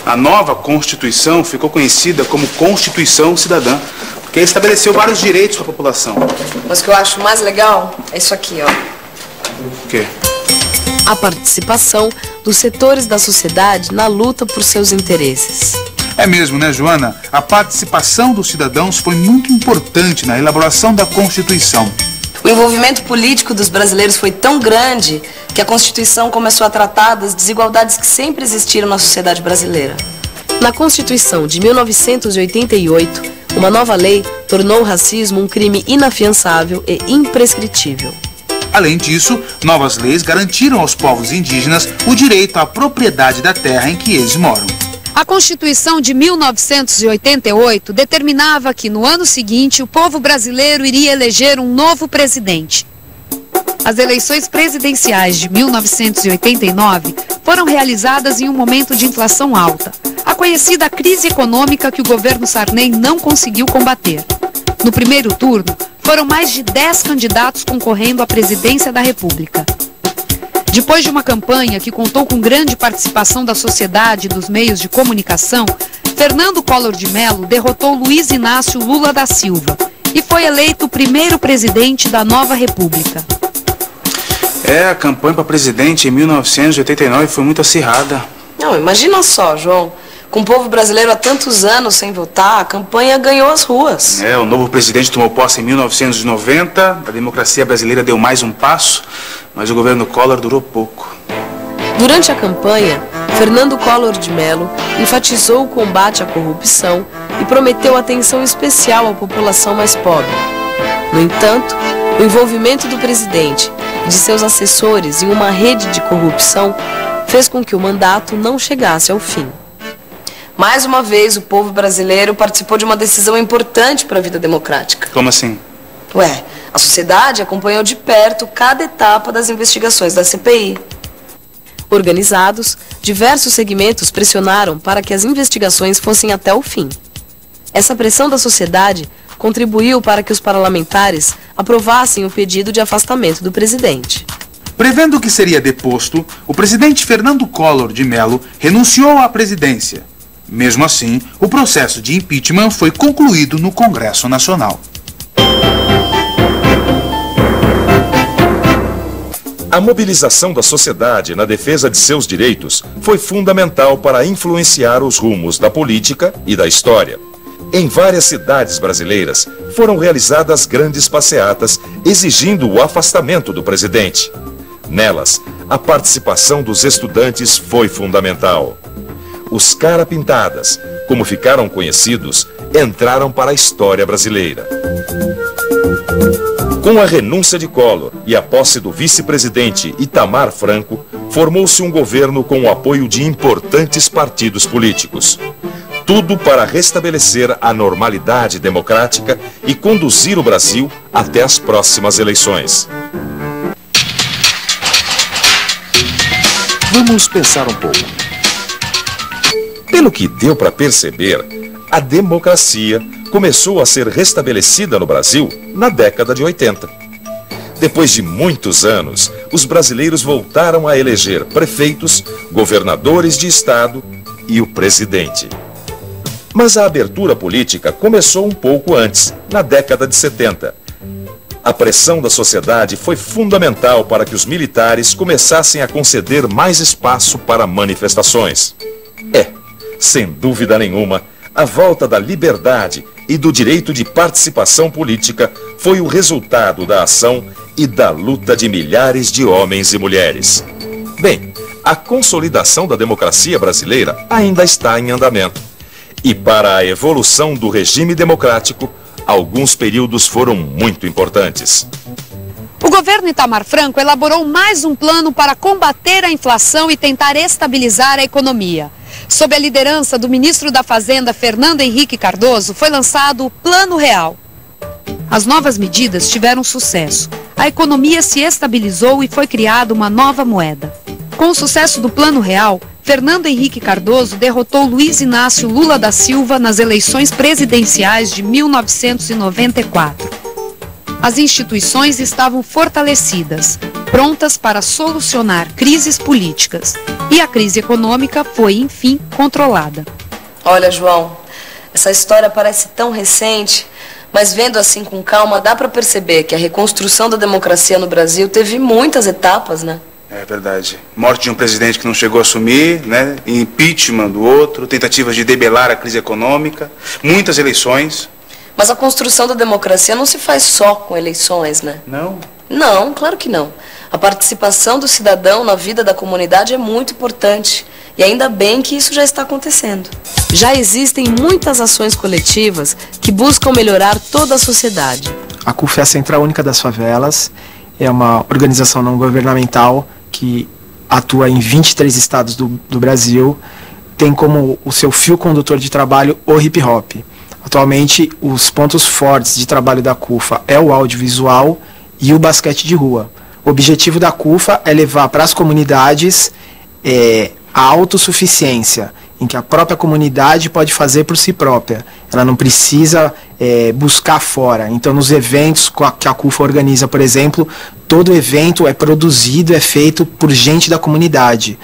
A nova Constituição ficou conhecida como Constituição Cidadã, porque estabeleceu vários direitos para a população. Mas o que eu acho mais legal é isso aqui, ó. O quê? A participação dos setores da sociedade na luta por seus interesses. É mesmo, né, Joana? A participação dos cidadãos foi muito importante na elaboração da Constituição. O envolvimento político dos brasileiros foi tão grande que a Constituição começou a tratar das desigualdades que sempre existiram na sociedade brasileira. Na Constituição de 1988, uma nova lei tornou o racismo um crime inafiançável e imprescritível. Além disso, novas leis garantiram aos povos indígenas o direito à propriedade da terra em que eles moram. A Constituição de 1988 determinava que, no ano seguinte, o povo brasileiro iria eleger um novo presidente. As eleições presidenciais de 1989 foram realizadas em um momento de inflação alta, a conhecida crise econômica que o governo Sarney não conseguiu combater. No primeiro turno, foram mais de 10 candidatos concorrendo à presidência da República. Depois de uma campanha que contou com grande participação da sociedade e dos meios de comunicação, Fernando Collor de Mello derrotou Luiz Inácio Lula da Silva e foi eleito o primeiro presidente da nova República. A campanha para presidente em 1989 foi muito acirrada. Não, imagina só, João. Com o povo brasileiro há tantos anos sem votar, a campanha ganhou as ruas. O novo presidente tomou posse em 1990, a democracia brasileira deu mais um passo, mas o governo Collor durou pouco. Durante a campanha, Fernando Collor de Mello enfatizou o combate à corrupção e prometeu atenção especial à população mais pobre. No entanto, o envolvimento do presidente e de seus assessores em uma rede de corrupção fez com que o mandato não chegasse ao fim. Mais uma vez, o povo brasileiro participou de uma decisão importante para a vida democrática. Como assim? A sociedade acompanhou de perto cada etapa das investigações da CPI. Organizados, diversos segmentos pressionaram para que as investigações fossem até o fim. Essa pressão da sociedade contribuiu para que os parlamentares aprovassem o pedido de afastamento do presidente. Prevendo que seria deposto, o presidente Fernando Collor de Mello renunciou à presidência. Mesmo assim, o processo de impeachment foi concluído no Congresso Nacional. A mobilização da sociedade na defesa de seus direitos foi fundamental para influenciar os rumos da política e da história. Em várias cidades brasileiras foram realizadas grandes passeatas exigindo o afastamento do presidente. Nelas, a participação dos estudantes foi fundamental. Os cara-pintadas, como ficaram conhecidos, entraram para a história brasileira. Com a renúncia de Collor e a posse do vice-presidente Itamar Franco, formou-se um governo com o apoio de importantes partidos políticos. Tudo para restabelecer a normalidade democrática e conduzir o Brasil até as próximas eleições. Vamos pensar um pouco. Pelo que deu para perceber, a democracia começou a ser restabelecida no Brasil na década de 80. Depois de muitos anos, os brasileiros voltaram a eleger prefeitos, governadores de estado e o presidente. Mas a abertura política começou um pouco antes, na década de 70. A pressão da sociedade foi fundamental para que os militares começassem a conceder mais espaço para manifestações. Sem dúvida nenhuma, a volta da liberdade e do direito de participação política foi o resultado da ação e da luta de milhares de homens e mulheres. Bem, a consolidação da democracia brasileira ainda está em andamento. E para a evolução do regime democrático, alguns períodos foram muito importantes. O governo Itamar Franco elaborou mais um plano para combater a inflação e tentar estabilizar a economia. Sob a liderança do ministro da Fazenda, Fernando Henrique Cardoso, foi lançado o Plano Real. As novas medidas tiveram sucesso. A economia se estabilizou e foi criada uma nova moeda. Com o sucesso do Plano Real, Fernando Henrique Cardoso derrotou Luiz Inácio Lula da Silva nas eleições presidenciais de 1994. As instituições estavam fortalecidas. prontas para solucionar crises políticas. E a crise econômica foi, enfim, controlada. Olha, João, essa história parece tão recente, mas vendo assim com calma, dá para perceber que a reconstrução da democracia no Brasil teve muitas etapas, né? É verdade. Morte de um presidente que não chegou a assumir, né? Impeachment do outro, tentativas de debelar a crise econômica, muitas eleições. Mas a construção da democracia não se faz só com eleições, né? Não? Não, claro que não. A participação do cidadão na vida da comunidade é muito importante. E ainda bem que isso já está acontecendo. Já existem muitas ações coletivas que buscam melhorar toda a sociedade. A CUFA é a Central Única das Favelas, é uma organização não governamental que atua em 23 estados do Brasil, tem como o seu fio condutor de trabalho o hip hop. Atualmente, os pontos fortes de trabalho da CUFA é o audiovisual e o basquete de rua. O objetivo da CUFA é levar para as comunidades a autossuficiência, em que a própria comunidade pode fazer por si própria. Ela não precisa buscar fora. Então, nos eventos que a CUFA organiza, por exemplo, todo evento é produzido, é feito por gente da comunidade.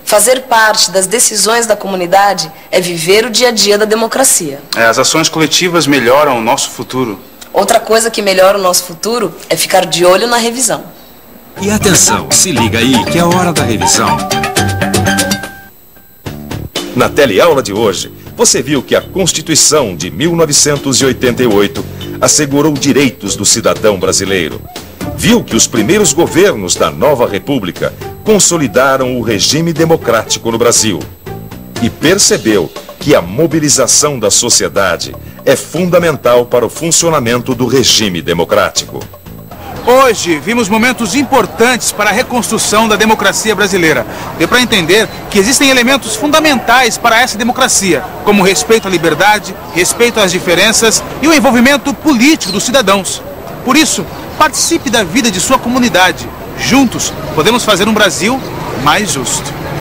Fazer parte das decisões da comunidade é viver o dia a dia da democracia. As ações coletivas melhoram o nosso futuro. Outra coisa que melhora o nosso futuro é ficar de olho na revisão. E atenção, se liga aí que é a hora da revisão. Na teleaula de hoje, você viu que a Constituição de 1988 assegurou direitos do cidadão brasileiro. Viu que os primeiros governos da nova República consolidaram o regime democrático no Brasil. E percebeu que a mobilização da sociedade é fundamental para o funcionamento do regime democrático. Hoje vimos momentos importantes para a reconstrução da democracia brasileira. Deu para entender que existem elementos fundamentais para essa democracia, como o respeito à liberdade, respeito às diferenças e o envolvimento político dos cidadãos. Por isso, participe da vida de sua comunidade. Juntos, podemos fazer um Brasil mais justo.